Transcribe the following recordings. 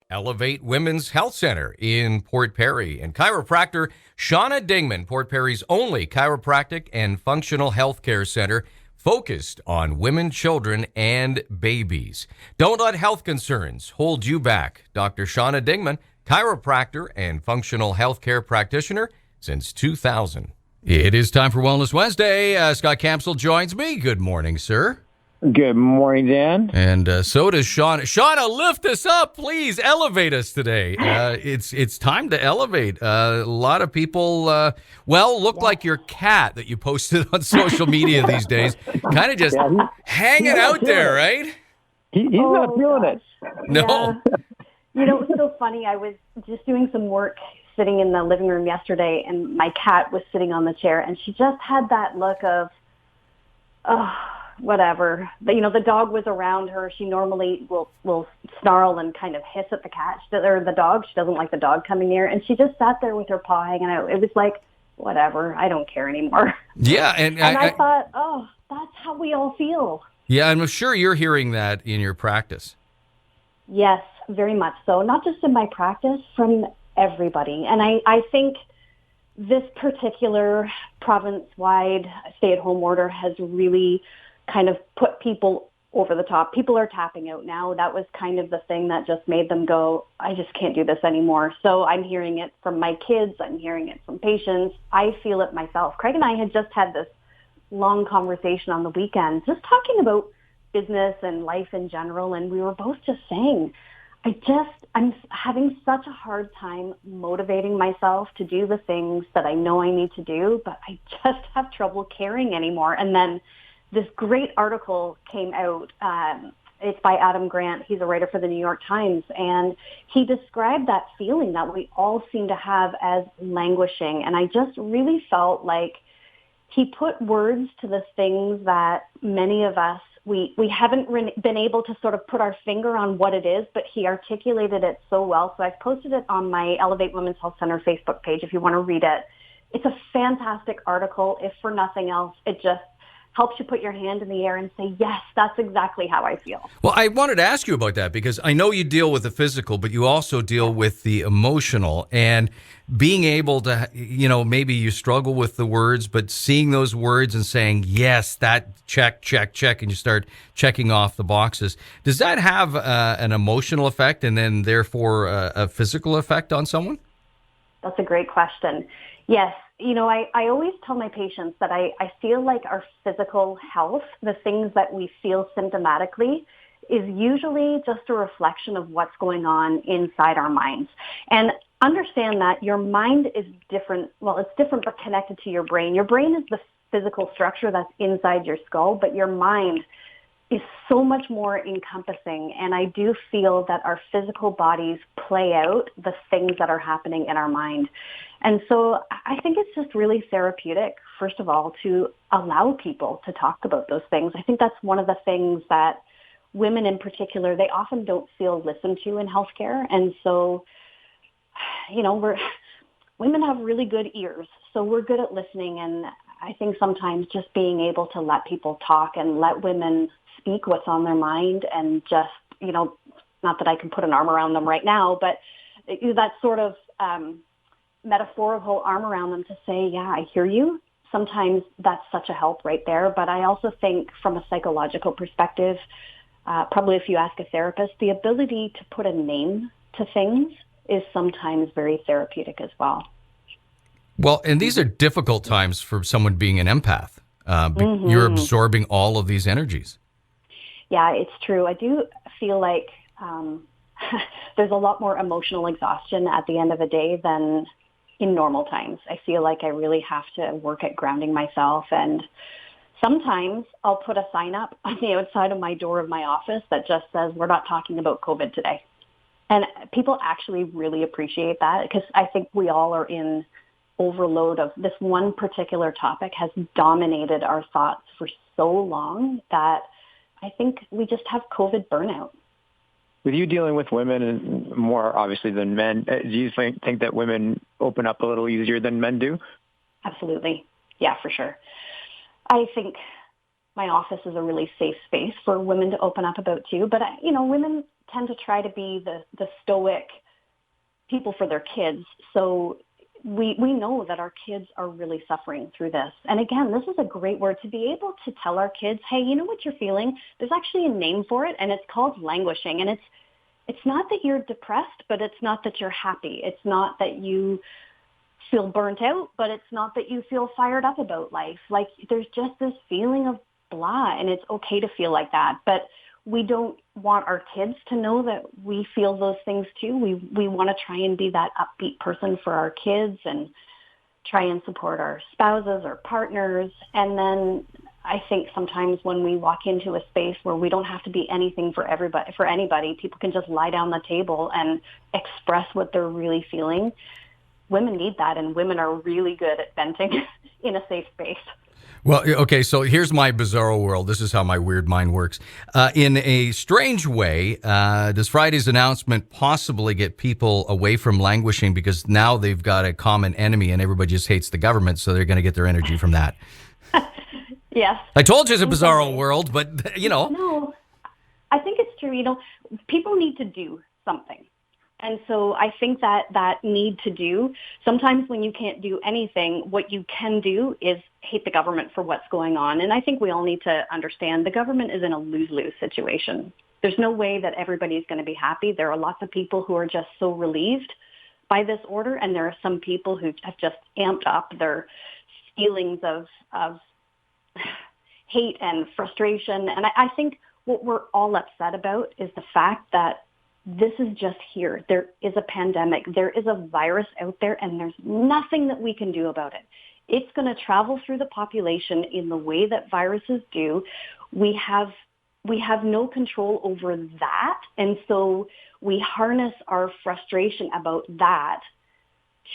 Elevate Women's Health Center in Port Perry, and chiropractor Shawna Dingman, Port Perry's only chiropractic and functional health care center focused on women, children, and babies. Don't let health concerns hold you back. Dr. Shawna Dingman, chiropractor and functional health care practitioner since 2000. It is time for Wellness Wednesday. Scott Campsall joins me. Good morning, sir. Good morning, Dan. And so does Shawna. Shawna, lift us up, please. Elevate us today. It's time to elevate. A lot of people, look like your cat that you posted on social media these days. Kind of just hanging out there, right? He's not feeling it. No. Yeah. You know, it was so funny. I was just doing some work sitting in the living room yesterday, and my cat was sitting on the chair, and she just had that look of, whatever. But, you know, the dog was around her. She normally will snarl and kind of hiss at the cat or the dog. She doesn't like the dog coming near. And she just sat there with her paw hanging out. It was like, whatever, I don't care anymore. Yeah. And I thought, that's how we all feel. Yeah, I'm sure you're hearing that in your practice. Yes, very much so. Not just in my practice, from everybody. And I think this particular province-wide stay-at-home order has really kind of put people over the top. People are tapping out now. That was kind of the thing that just made them go, I just can't do this anymore. So I'm hearing it from my kids. I'm hearing it from patients. I feel it myself. Craig and I had just had this long conversation on the weekend, just talking about business and life in general. And we were both just saying, I'm having such a hard time motivating myself to do the things that I know I need to do, but I just have trouble caring anymore. And then this great article came out. It's by Adam Grant. He's a writer for the New York Times. And he described that feeling that we all seem to have as languishing. And I just really felt like he put words to the things that many of us, we haven't been able to sort of put our finger on what it is, but he articulated it so well. So I've posted it on my Elevate Women's Health Center Facebook page if you want to read it. It's a fantastic article. If for nothing else, it just helps you put your hand in the air and say, yes, that's exactly how I feel. Well, I wanted to ask you about that because I know you deal with the physical, but you also deal with the emotional, and being able to, maybe you struggle with the words, but seeing those words and saying, yes, that check, and you start checking off the boxes. Does that have an emotional effect and then therefore a physical effect on someone? That's a great question. Yes. I always tell my patients that I feel like our physical health, the things that we feel symptomatically, is usually just a reflection of what's going on inside our minds. And understand that your mind is different. Well, it's different but connected to your brain. Your brain is the physical structure that's inside your skull, but your mind is so much more encompassing. And I do feel that our physical bodies play out the things that are happening in our mind. And so I think it's just really therapeutic, first of all, to allow people to talk about those things. I think that's one of the things that women in particular, they often don't feel listened to in healthcare. And so, women have really good ears, so we're good at listening. And I think sometimes just being able to let people talk and let women speak what's on their mind, and just, not that I can put an arm around them right now, but that sort of metaphorical arm around them to say, yeah, I hear you. Sometimes that's such a help right there. But I also think from a psychological perspective, probably if you ask a therapist, the ability to put a name to things is sometimes very therapeutic as well. Well, and these are difficult times for someone being an empath. You're absorbing all of these energies. Yeah, it's true. I do feel like there's a lot more emotional exhaustion at the end of the day than in normal times. I feel like I really have to work at grounding myself. And sometimes I'll put a sign up on the outside of my door of my office that just says, we're not talking about COVID today. And people actually really appreciate that, because I think we all are in overload of this one particular topic has dominated our thoughts for so long that I think we just have COVID burnout. With you dealing with women and more obviously than men, do you think that women open up a little easier than men do? Absolutely. Yeah, for sure. I think my office is a really safe space for women to open up about too. But, women tend to try to be the stoic people for their kids. So we know that our kids are really suffering through this. And again, this is a great word to be able to tell our kids, hey, you know what you're feeling? There's actually a name for it, and it's called languishing. And it's not that you're depressed, but it's not that you're happy. It's not that you feel burnt out, but it's not that you feel fired up about life. Like, there's just this feeling of blah, and it's okay to feel like that. But we don't want our kids to know that we feel those things too. We want to try and be that upbeat person for our kids and try and support our spouses or partners. And then I think sometimes when we walk into a space where we don't have to be anything for anybody, people can just lie down the table and express what they're really feeling. Women need that, and women are really good at venting in a safe space. Well, okay, so here's my bizarro world. This is how my weird mind works. In a strange way, does Friday's announcement possibly get people away from languishing because now they've got a common enemy and everybody just hates the government, so they're going to get their energy from that? Yes. I told you it's a bizarro world, but, No, I think it's true. People need to do something. And so I think that need to do, sometimes when you can't do anything, what you can do is hate the government for what's going on. And I think we all need to understand the government is in a lose-lose situation. There's no way that everybody's going to be happy. There are lots of people who are just so relieved by this order, and there are some people who have just amped up their feelings of hate and frustration. And I think what we're all upset about is the fact that this is just here. There is a pandemic. There is a virus out there, and there's nothing that we can do about it. It's going to travel through the population in the way that viruses do. We have no control over that, and so we harness our frustration about that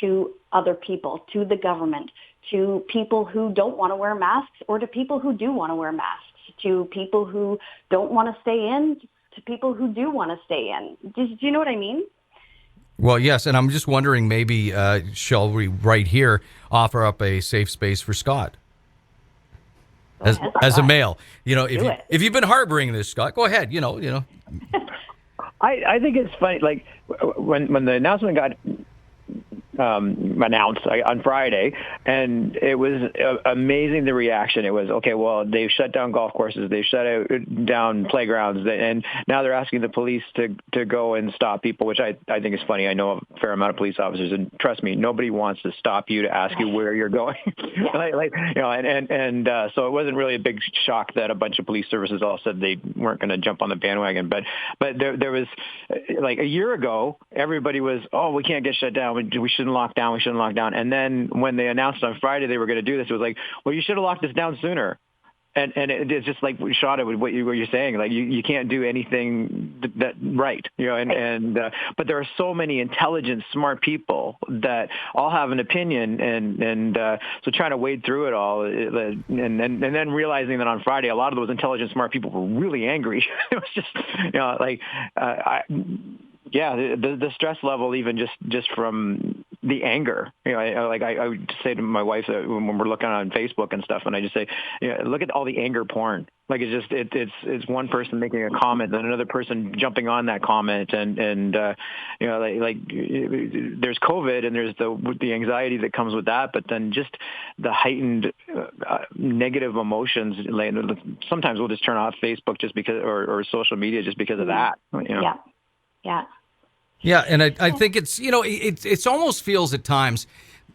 to other people, to the government, to people who don't want to wear masks, or to people who do want to wear masks, to people who don't want to stay in, to people who do want to stay in. Do you know what I mean? Well, yes, and I'm just wondering, maybe shall we right here offer up a safe space for Scott as a male? If you've been harboring this, Scott, go ahead. I think it's funny. Like when the announcement got announced on Friday, and it was amazing, the reaction. It was, okay, well, they've shut down golf courses, they've shut down playgrounds, and now they're asking the police to go and stop people, which I think is funny. I know a fair amount of police officers, and trust me, nobody wants to stop you to ask you where you're going. So it wasn't really a big shock that a bunch of police services all said they weren't going to jump on the bandwagon. But there was, like a year ago, everybody was, oh, we can't get shut down, we shouldn't lock down. And then when they announced on Friday they were going to do this, it was like, well, you should have locked us down sooner. And it's just like, Shawna, with what you're saying, like you can't do anything that right, but there are so many intelligent, smart people that all have an opinion, and so trying to wade through it all, and then realizing that on Friday a lot of those intelligent, smart people were really angry. It was just, the stress level, even just from the anger. I would say to my wife that when we're looking on Facebook and stuff, and I just say, look at all the anger porn. Like it's one person making a comment, then another person jumping on that comment, and there's COVID and there's the anxiety that comes with that, but then just the heightened negative emotions. Sometimes we'll just turn off Facebook just because, or social media just because of that. Yeah. Yeah, and I think it's almost feels at times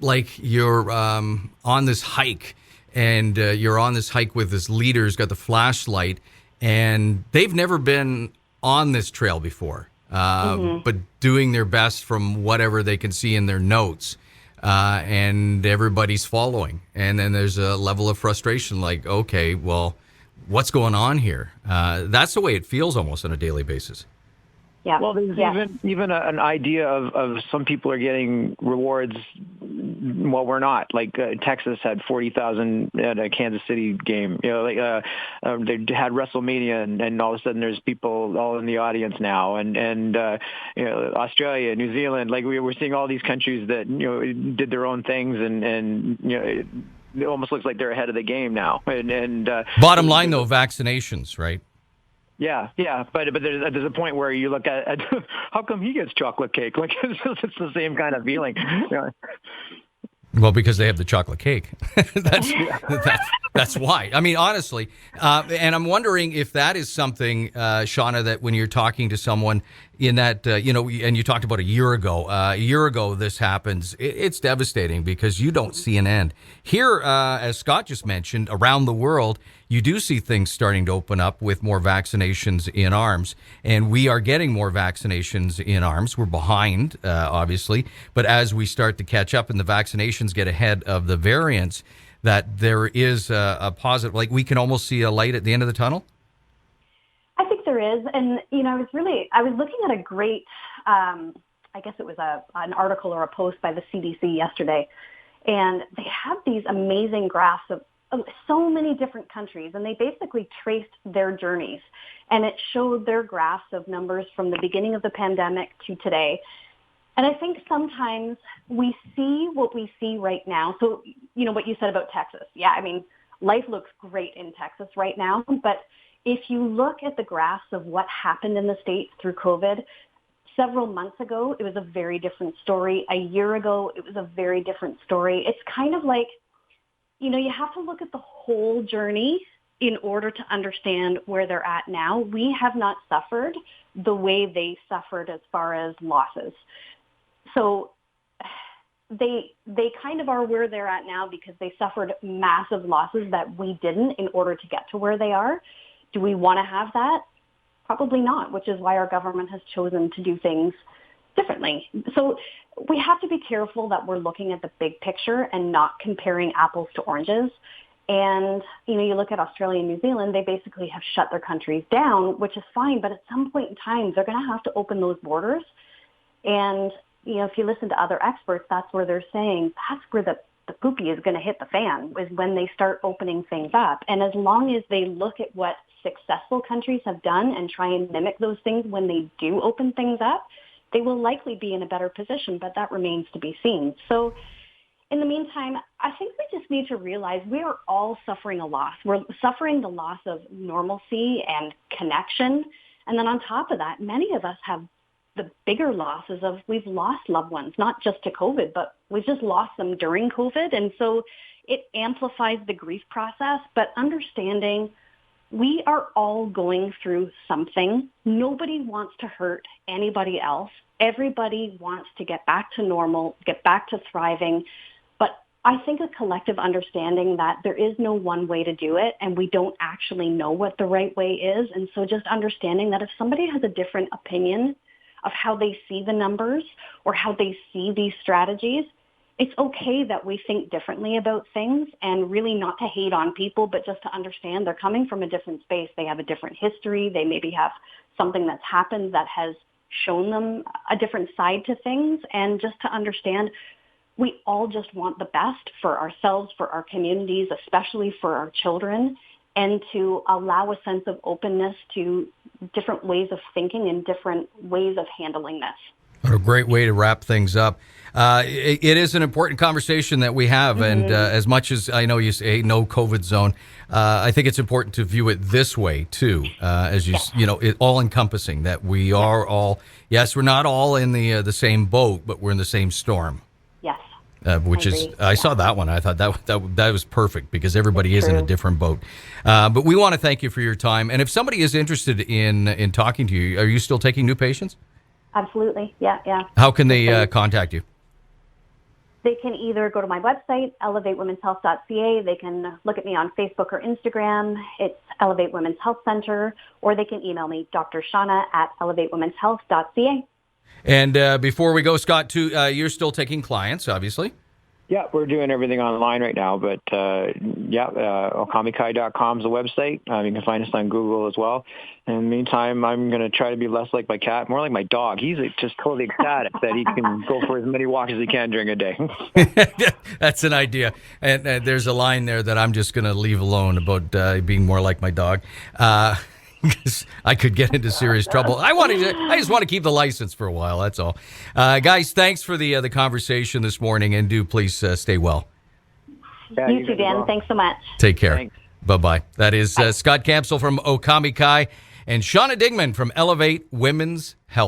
like you're on this hike, and you're on this hike with this leader who's got the flashlight, and they've never been on this trail before, but doing their best from whatever they can see in their notes, and everybody's following. And then there's a level of frustration like, okay, well, what's going on here? That's the way it feels almost on a daily basis. Yeah. Well, there's even an idea of some people are getting rewards while we're not. Like Texas had 40,000 at a Kansas City game. They had WrestleMania, and all of a sudden there's people all in the audience now. And Australia, New Zealand, like we're seeing all these countries that did their own things, and it almost looks like they're ahead of the game now. And bottom line, though, vaccinations, right? Yeah, but there's a point where you look at how come he gets chocolate cake? Like it's the same kind of feeling. Well, because they have the chocolate cake. That's why. I mean, honestly, and I'm wondering if that is something, Shawna, that when you're talking to someone in that, and you talked about a year ago this happens, it's devastating because you don't see an end. Here, as Scott just mentioned, around the world, you do see things starting to open up with more vaccinations in arms, and we are getting more vaccinations in arms. We're behind, obviously, but as we start to catch up and the vaccinations get ahead of the variants, that there is a positive, like we can almost see a light at the end of the tunnel? I think there is. And, I was looking at a great, I guess it was an article or a post by the CDC yesterday, and they have these amazing graphs of so many different countries, and they basically traced their journeys, and it showed their graphs of numbers from the beginning of the pandemic to today. And I think sometimes we see what we see right now. So, what you said about Texas. Yeah, I mean, life looks great in Texas right now. But if you look at the graphs of what happened in the States through COVID, several months ago, it was a very different story. A year ago, it was a very different story. It's kind of like, you have to look at the whole journey in order to understand where they're at now. We have not suffered the way they suffered as far as losses. So they kind of are where they're at now because they suffered massive losses that we didn't in order to get to where they are. Do we want to have that? Probably not, which is why our government has chosen to do things differently. So we have to be careful that we're looking at the big picture and not comparing apples to oranges. And, you look at Australia and New Zealand, they basically have shut their countries down, which is fine. But at some point in time, they're going to have to open those borders. And, if you listen to other experts, that's where they're saying that's where the poopy is going to hit the fan, is when they start opening things up. And as long as they look at what successful countries have done and try and mimic those things when they do open things up, they will likely be in a better position, but that remains to be seen. So in the meantime, I think we just need to realize we are all suffering a loss. We're suffering the loss of normalcy and connection. And then on top of that, many of us have the bigger losses of we've lost loved ones, not just to COVID, but we've just lost them during COVID. And so it amplifies the grief process, but understanding we are all going through something. Nobody wants to hurt anybody else. Everybody wants to get back to normal, get back to thriving. But I think a collective understanding that there is no one way to do it, and we don't actually know what the right way is. And so just understanding that if somebody has a different opinion of how they see the numbers or how they see these strategies, it's okay that we think differently about things, and really not to hate on people, but just to understand they're coming from a different space. They have a different history. They maybe have something that's happened that has shown them a different side to things. And just to understand, we all just want the best for ourselves, for our communities, especially for our children, and to allow a sense of openness to different ways of thinking and different ways of handling this. What a great way to wrap things up. It is an important conversation that we have, and as much as I know you say no COVID zone, I think it's important to view it this way too, as it all encompassing, that we are all, yes, we're not all in the same boat, but we're in the same storm. Yes. I saw that one. I thought that was perfect because everybody is in a different boat. But we want to thank you for your time. And if somebody is interested in talking to you, are you still taking new patients? Absolutely. Yeah. How can they contact you? They can either go to my website, elevatewomenshealth.ca. They can look at me on Facebook or Instagram. It's Elevate Women's Health Center. Or they can email me, Dr. Shawna at elevatewomenshealth.ca. And before we go, Scott, too, you're still taking clients, obviously. Yeah, we're doing everything online right now, but okamikai.com is the website. You can find us on Google as well. In the meantime, I'm going to try to be less like my cat, more like my dog. He's just totally ecstatic that he can go for as many walks as he can during a day. That's an idea. And there's a line there that I'm just going to leave alone about being more like my dog. I could get into serious trouble. I just want to keep the license for a while. That's all. Guys, thanks for the conversation this morning, and do please stay well. Yeah, You too, as Dan. well. Thanks so much. Take care. Thanks. Bye-bye. That is Scott Campsall from Okami Kai and Shawna Dingman from Elevate Women's Health.